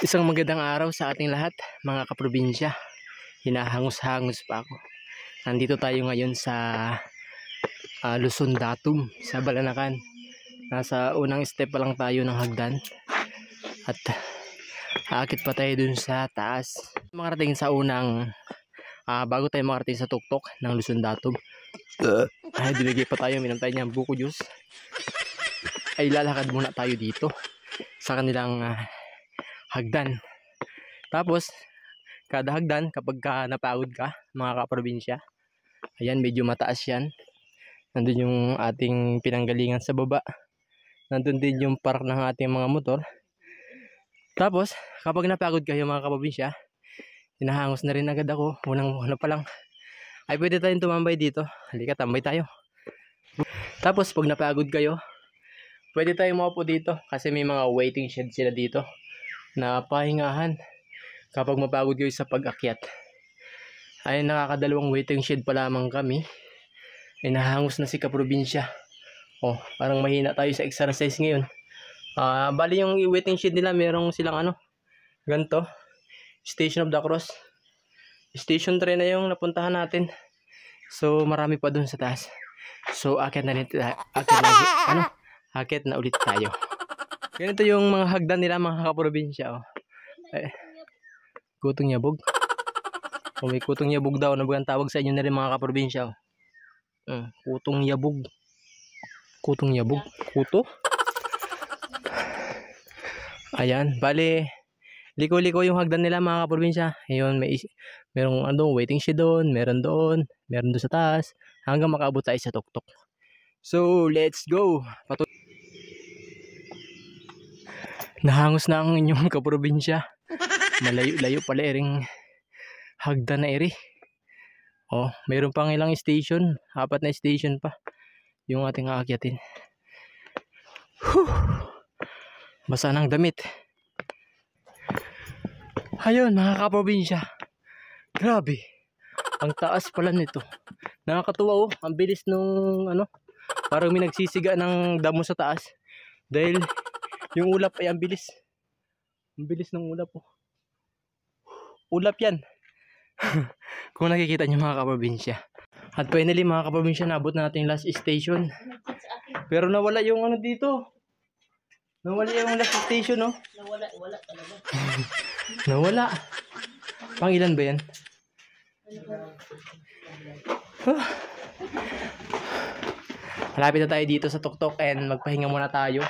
Isang magandang araw sa ating lahat, mga kaprobinsya. Hinahangos-hangos pa ako. Nandito tayo ngayon sa Luzon Datum, sa Balanacan. Nasa unang step pa lang tayo ng hagdan. At aakit pa tayo dun sa taas. Makarating sa bago tayo makarating sa tuktok ng Luzon Datum. Ay, binigay pa tayo, minom tayo niyang buko juice. Ay, lalakad muna tayo dito sa kanilang hagdan. Tapos kada hagdan, kapag napagod ka, mga kaprobinsya, ayan, medyo mataas yan. Nandun yung ating pinanggalingan sa baba. Nandun din yung park ng ating mga motor. Tapos kapag napagod kayo, mga kaprobinsya, hinahangos na rin agad ako. Unang pa lang ay pwede tayong tumambay dito. Halika, tambay tayo. Tapos pag napagod kayo, pwede tayong maupo dito kasi may mga waiting shed sila dito na pahingahan kapag mapagod kayo sa pag-akyat. Ay, nakakadalawang waiting shed pa lamang kami. Ay, nahangos na si kaprobinsya. Oh, parang mahina tayo sa exercise ngayon. Bali yung waiting shed nila, merong silang ganito, Station of the Cross. Station 3 na yung napuntahan natin. So marami pa dun sa taas. So akit na ulit tayo. Ganito yung mga hagdan nila, mga kaprobinsya. Oh. Kutong Yabog. O may Kutong Yabog daw na ang tawag sa inyo na rin, mga kaprobinsya. Kutong Yabog. Kutong Yabog. Kuto? Ayan, bali liko-liko yung hagdan nila, mga kaprobinsya. Ayun, merong waiting shed doon, meron doon sa taas, hanggang makaabot tayo sa tuktok. So, let's go. Nahangos na ang inyong kaprobinsya. Malayo-layo pala ering hagdan na eri. Oh, mayroon pang ilang station, 4 na station pa yung ating aakyatin. Basa ng damit. Ayun, mga kaprobinsya, grabe, ang taas pala nito. Nakakatuwa, oh, ang bilis nung parang may nagsisiga ng damo sa taas. Dahil yung ulap ay ang bilis. Ang bilis ng ulap, oh. Ulap yan. Kung nakikita nyo, mga kaprobinsya. At finally, mga kaprobinsya, nabot na natin last station. Pero nawala yung dito. Nawala yung last station, oh. Wala talaga. Nawala. Pang ilan ba yan? Malapit na tayo dito sa tuktok and magpahinga muna tayo.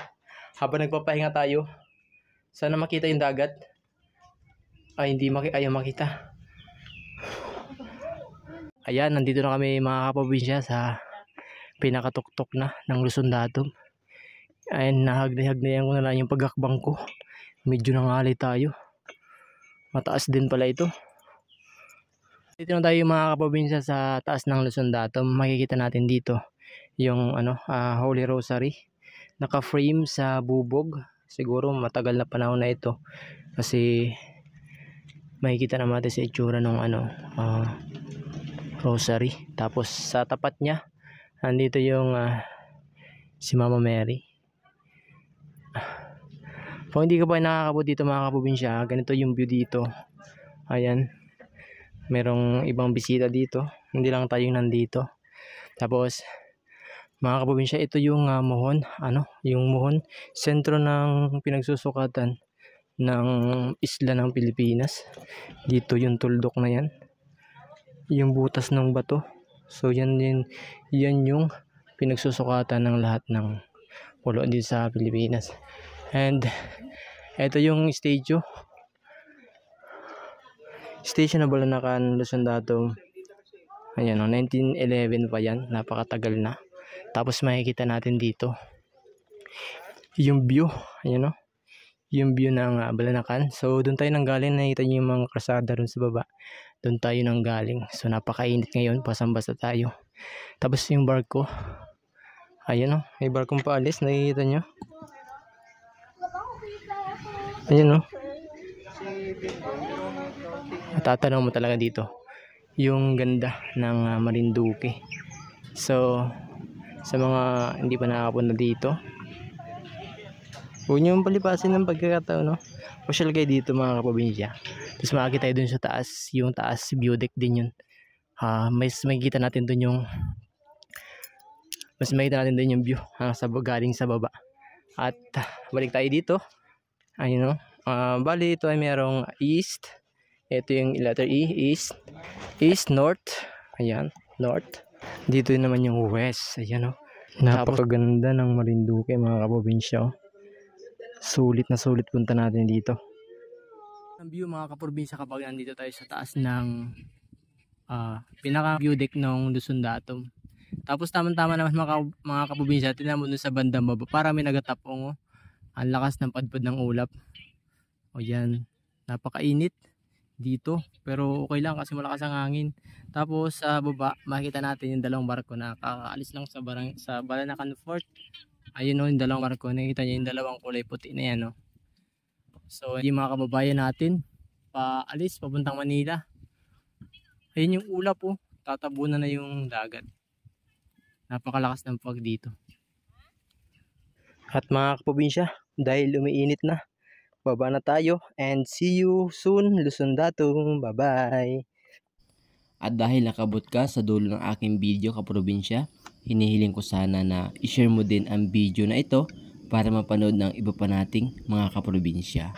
Habang nagpapahinga tayo, sana makita yung dagat. Ay, hindi ayaw makita. Ayan, nandito na kami, mga kaprobinsya, sa pinakatuktok na ng Luzon Datum. Ayan, nahagdayan ko na lang yung pagakbang ko. Medyo nangalay tayo. Mataas din pala ito. Dito na tayo, mga kaprobinsya, sa taas ng Luzon Datum. Makikita natin dito yung Holy Rosary. Naka-frame sa bubog. Siguro matagal na panahon na ito. Kasi makikita naman natin sa itsura ng rosary. Tapos sa tapat niya, nandito yung si Mama Mary. Kung hindi ka pa nakakabot dito, mga kaprobinsya, ganito yung view dito. Ayan, merong ibang bisita dito, hindi lang tayo nandito. Tapos mga kaprobinsya, ito yung Mohon, yung Mohon, sentro ng pinagsusukatan ng isla ng Pilipinas. Dito yung tuldok na yan, yung butas ng bato. So yan yung pinagsusukatan ng lahat ng pulo dito sa Pilipinas. And ito yung station na Balanacan, Luzon Datum. Ayan, 1911 pa yan, napakatagal na. Tapos makikita natin dito yung view, ayan, yung view ng Balanacan. So doon tayo nanggaling, nakita niyo yung mga krasada doon sa baba. Doon tayo nanggaling. So napakainit ngayon, basang-basa tayo. Tapos yung barko, ayan, may barkong paalis, nakikita nyo. Ayan, matatanaw mo talaga dito yung ganda ng Marinduque. So sa mga hindi pa nakakapunta dito, Huwag niyong palipasin ng pagkakataon, no? Pasyal kayo dito mga kaprobinsya. Tapos makakita tayo dun sa taas, yung taas view deck din yun. Mas makikita natin dun yung yung view galing sa baba. At balik tayo dito. Ayun, no? Bali ito ay merong east. Ito yung letter E, east, north. Ayan, north. Dito naman yung west. Ayan, no? Napakaganda ng Marinduque mga kaprobinsya, oh. Sulit na sulit punta natin dito. Ang view mga kaprobinsya kapag nandito tayo sa taas ng pinaka view deck ng Luzon Datum. Tapos tama-tama naman mga kaprobinsya, tingnan mo dun sa bandang baba, para may nagatapong, oh. Ang lakas ng padpad ng ulap. O yan, napakainit dito, pero okay lang kasi malakas ang hangin. Tapos sa baba makikita natin yung dalawang barko na kakaalis lang sa Balanacan Fort. Ayun, oh, yung dalawang barko, nakita niyo yung dalawang kulay puti na yan, oh. So yung mga kababayan natin paalis papuntang Manila. Ayun yung ulap, oh, tatabunan na yung dagat. Napakalakas ng pag dito. At mga kaprobinsya, dahil umiinit na, baba na tayo and see you soon Luzon Datum. Bye bye. At dahil nakabot ka sa dulo ng aking video kaprobinsya, hinihiling ko sana na i-share mo din ang video na ito para mapanood ng iba pa nating mga kaprobinsya.